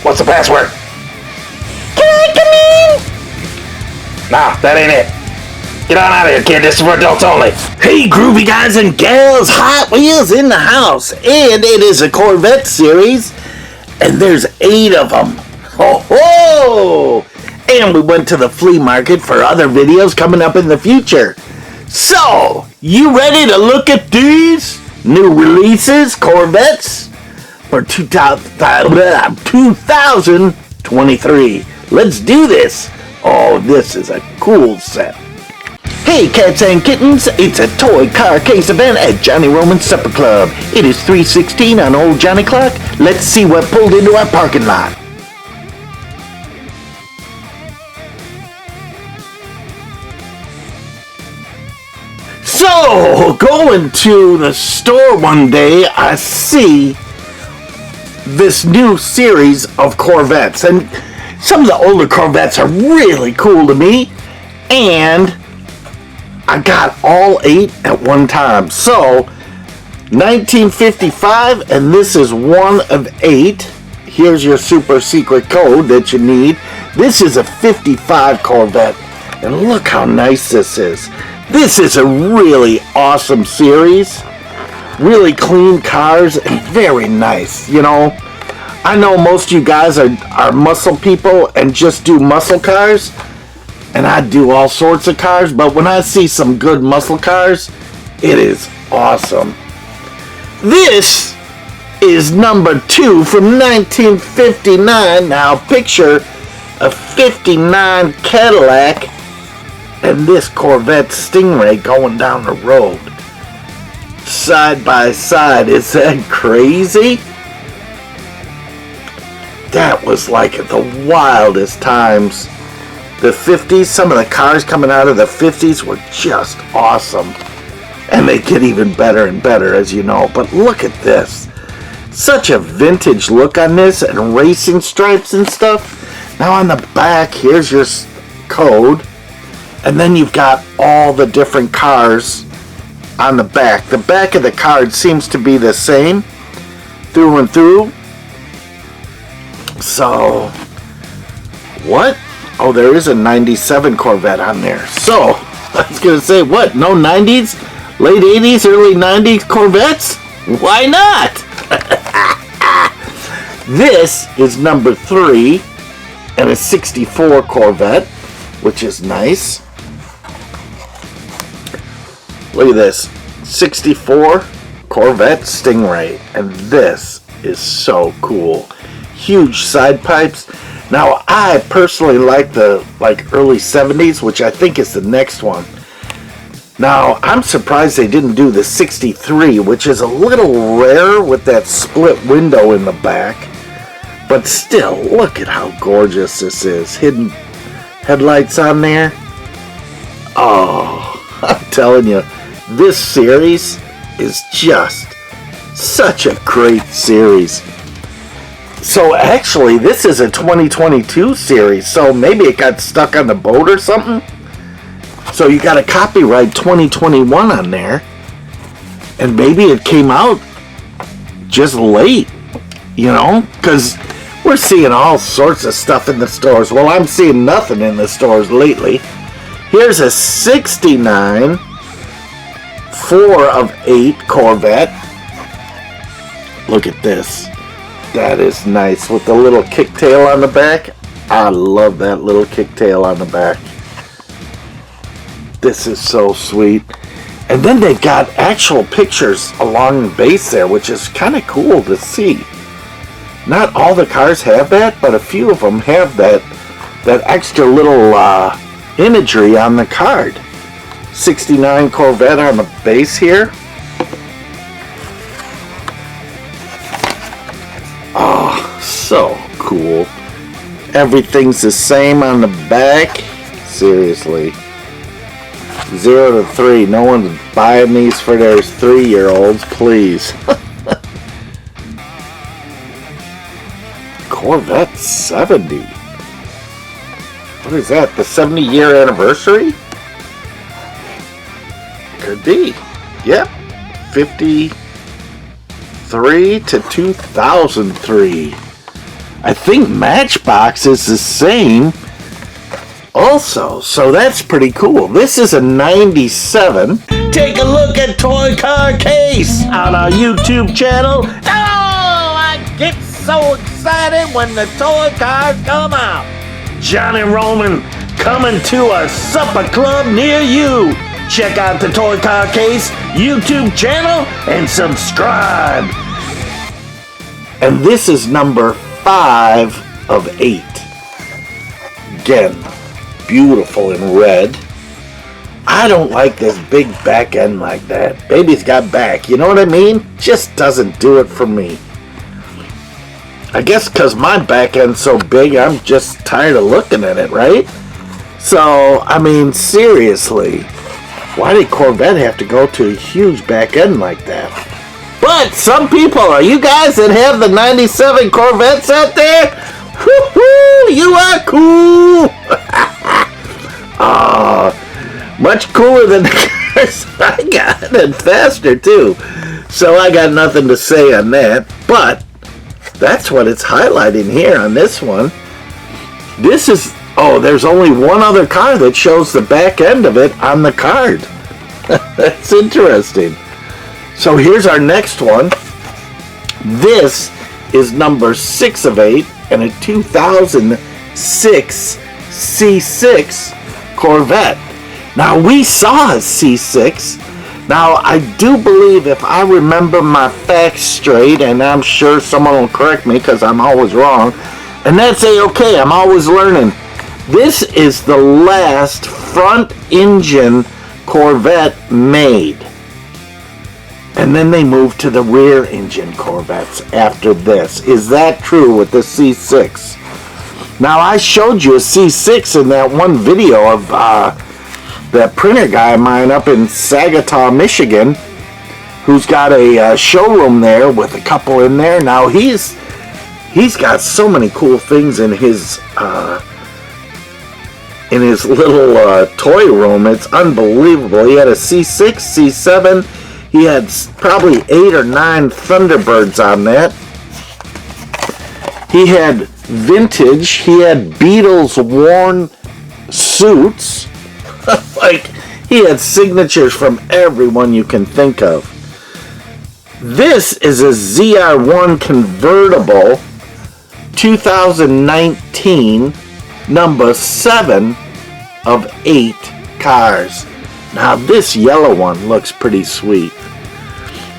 What's the password? Can I come in? Nah, that ain't it. Get on out of here, kid. This is for adults only. Hey, groovy guys and gals, Hot Wheels in the house. And it is a Corvette series. And there's 8 of them. Ho ho! And we went to the flea market for other videos coming up in the future. So, you ready to look at these new releases, Corvettes, for 2023? Let's do this. Oh, this is a cool set. Hey cats and kittens, it's a toy car case event at Johnny Roman's Supper Club. It is 3:16 on Old Johnny Clock. Let's see what pulled into our parking lot. So, going to the store one day, I see this new series of Corvettes. And some of the older Corvettes are really cool to me. And I got all 8 at one time. So, 1955, and this is one of 8. Here's your super secret code that you need. This is a 55 Corvette. And look how nice this is. This is a really awesome series. Really clean cars and very nice. You know, I know most of you guys are muscle people and just do muscle cars. And I do all sorts of cars. But when I see some good muscle cars, it is awesome. This is number 2 from 1959. Now picture a 59 Cadillac and this Corvette Stingray going down the road. Side by side. Is that crazy? That was like the wildest times. The 50s, some of the cars coming out of the 50s were just awesome. And they get even better and better, as you know. But look at this. Such a vintage look on this and racing stripes and stuff. Now on the back, here's your code. And then you've got all the different cars on the back. The back of the card seems to be the same through and through. So, what? Oh, there is a 97 Corvette on there. So, I was going to say, what? No 90s? Late 80s, early 90s Corvettes? Why not? This is number 3 and a 64 Corvette, which is nice. Look at this, 64 Corvette Stingray, and this is so cool. Huge side pipes. Now, I personally like the early 70s, which I think is the next one. Now, I'm surprised they didn't do the 63, which is a little rare with that split window in the back. But still, look at how gorgeous this is. Hidden headlights on there. Oh, I'm telling you. This series is just such a great series. So actually, this is a 2022 series, so maybe it got stuck on the boat or something. So you got a copyright 2021 on there, and maybe it came out just late, you know, because we're seeing all sorts of stuff in the stores. Well, I'm seeing nothing in the stores lately. Here's a 69 4 of 8 Corvette. Look at this. That is nice with the little kicktail on the back. I love that little kicktail on the back. This is so sweet. And then they've got actual pictures along the base there, which is kind of cool to see. Not all the cars have that, but a few of them have that extra little imagery on the card. 69 Corvette on the base here. Oh, so cool. Everything's the same on the back. Seriously. 0 to 3. No one's buying these for their 3-year-olds, please. Corvette 70. What is that? The 70-year anniversary? Could be. Yep. 53 to 2003. I think Matchbox is the same also, so that's pretty cool. This is a 97. Take a look at Toy Car Case on our YouTube channel. Oh, I get so excited when the toy cars come out. Johnny Roman coming to a supper club near you. Check out the Toy Car Case YouTube channel and subscribe. And this is number 5 of 8. Again, beautiful in red. I don't like this big back end like that. Baby's got back, you know what I mean? Just doesn't do it for me. I guess because my back end's so big, I'm just tired of looking at it, right? So, I mean, seriously, why did Corvette have to go to a huge back end like that? But some people, you guys that have the 97 Corvettes out there, woo-hoo, you are cool. Much cooler than the cars I got, and faster too. So I got nothing to say on that, but that's what it's highlighting here on this one. This is, oh, there's only one other car that shows the back end of it on the card. That's interesting. So here's our next one. This is number 6 of 8 and a 2006 C6 Corvette. Now we saw a C6. Now I do believe, if I remember my facts straight, and I'm sure someone will correct me because I'm always wrong, and that's A-okay, I'm always learning. This is the last front engine Corvette made. And then they moved to the rear engine Corvettes after this. Is that true with the C6? Now I showed you a C6 in that one video of that printer guy of mine up in Saginaw, Michigan, who's got a showroom there with a couple in there. Now he's got so many cool things in his little toy room. It's unbelievable. He had a C6, C7. He had probably 8 or 9 Thunderbirds on that. He had vintage. He had Beatles worn suits. Like, he had signatures from everyone you can think of. This is a ZR1 convertible 2019, number 7 of 8 cars. Now this yellow one looks pretty sweet.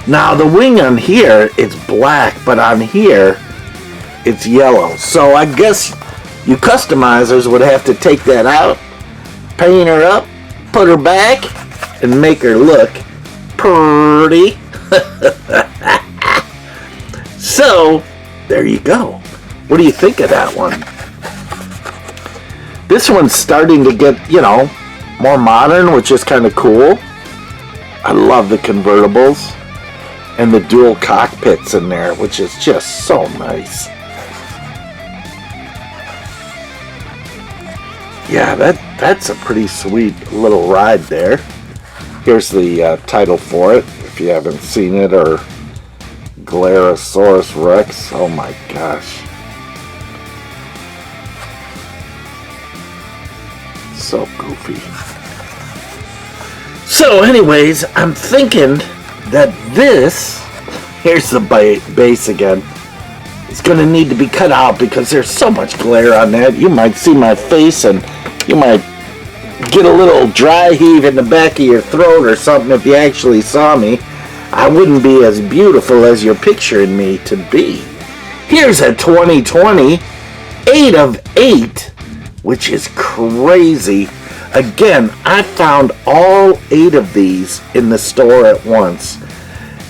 Now the wing on here, it's black, but on here it's yellow. So I guess you customizers would have to take that out, paint her up, put her back, and make her look pretty. So there you go. What do you think of that one? This one's starting to get, more modern, which is kind of cool. I love the convertibles and the dual cockpits in there, which is just so nice. Yeah, that's a pretty sweet little ride there. Here's the title for it, if you haven't seen it, or Glarasaurus Rex. Oh my gosh. So goofy. So anyways, I'm thinking that this, here's the base again, it's going to need to be cut out because there's so much glare on that. You might see my face and you might get a little dry heave in the back of your throat or something if you actually saw me. I wouldn't be as beautiful as you're picturing me to be. Here's a 2020 8 of 8, which is crazy. Again, I found all 8 of these in the store at once.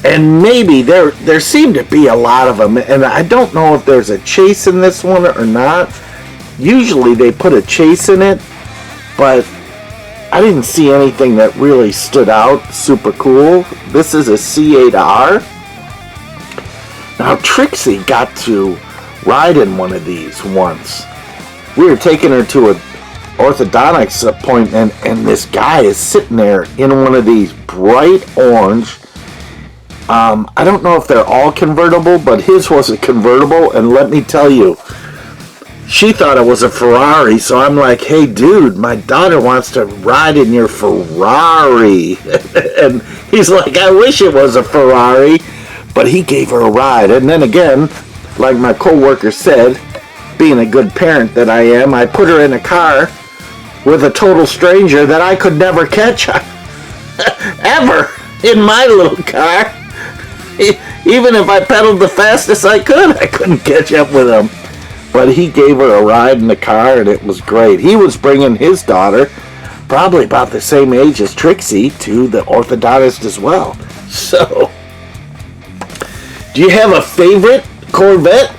And maybe there seem to be a lot of them. And I don't know if there's a chase in this one or not. Usually they put a chase in it. But I didn't see anything that really stood out. Super cool. This is a C8R. Now Trixie got to ride in one of these once. We were taking her to an orthodontics appointment, and this guy is sitting there in one of these bright orange. I don't know if they're all convertible, but his was a convertible, and let me tell you, she thought it was a Ferrari, so I'm like, hey dude, my daughter wants to ride in your Ferrari. And he's like, I wish it was a Ferrari, but he gave her a ride. And then again, like my coworker said, being a good parent that I am, I put her in a car with a total stranger that I could never catch ever in my little car. Even if I pedaled the fastest I couldn't catch up with him. But he gave her a ride in the car, and it was great. He was bringing his daughter, probably about the same age as Trixie, to the orthodontist as well. So, do you have a favorite Corvette?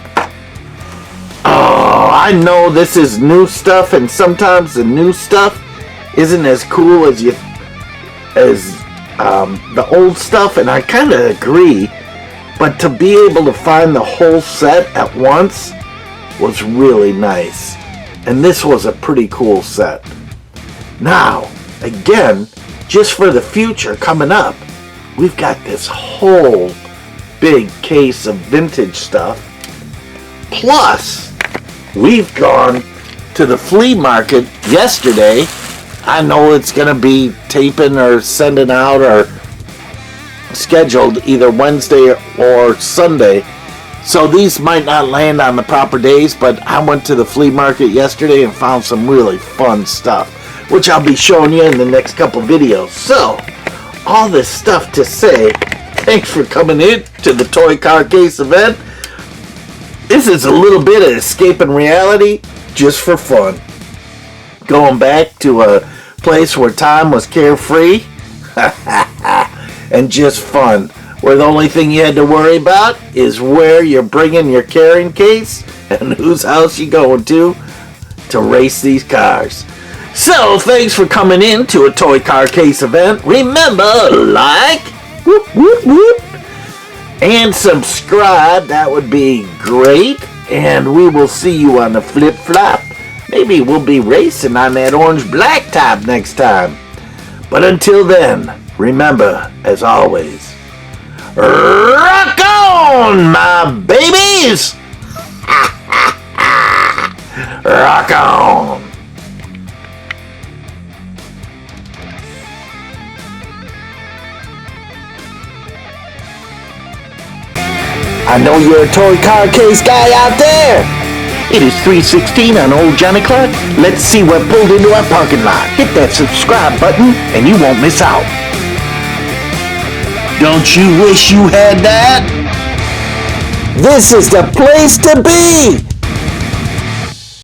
Oh, I know this is new stuff, and sometimes the new stuff isn't as cool as the old stuff, and I kind of agree. But to be able to find the whole set at once was really nice. And this was a pretty cool set. Now, again, just for the future coming up, we've got this whole big case of vintage stuff. Plus, we've gone to the flea market yesterday. I know it's going to be taping or sending out or scheduled either Wednesday or Sunday. So these might not land on the proper days, but I went to the flea market yesterday and found some really fun stuff, which I'll be showing you in the next couple videos. So, all this stuff to say, thanks for coming in to the Toy Car Case event. This is a little bit of escaping reality just for fun. Going back to a place where time was carefree and just fun. Where the only thing you had to worry about is where you're bringing your carrying case and whose house you going to race these cars. So, thanks for coming in to a Toy Car Case event. Remember, like, whoop, whoop, whoop, and subscribe. That would be great. And we will see you on the flip-flop. Maybe we'll be racing on that orange blacktop next time. But until then, remember, as always, rock on, my babies! Rock on! I know you're a toy car case guy out there! It is 3:16 on old Johnny Clark. Let's see what pulled into our parking lot. Hit that subscribe button and you won't miss out. Don't you wish you had that? This is the place to be!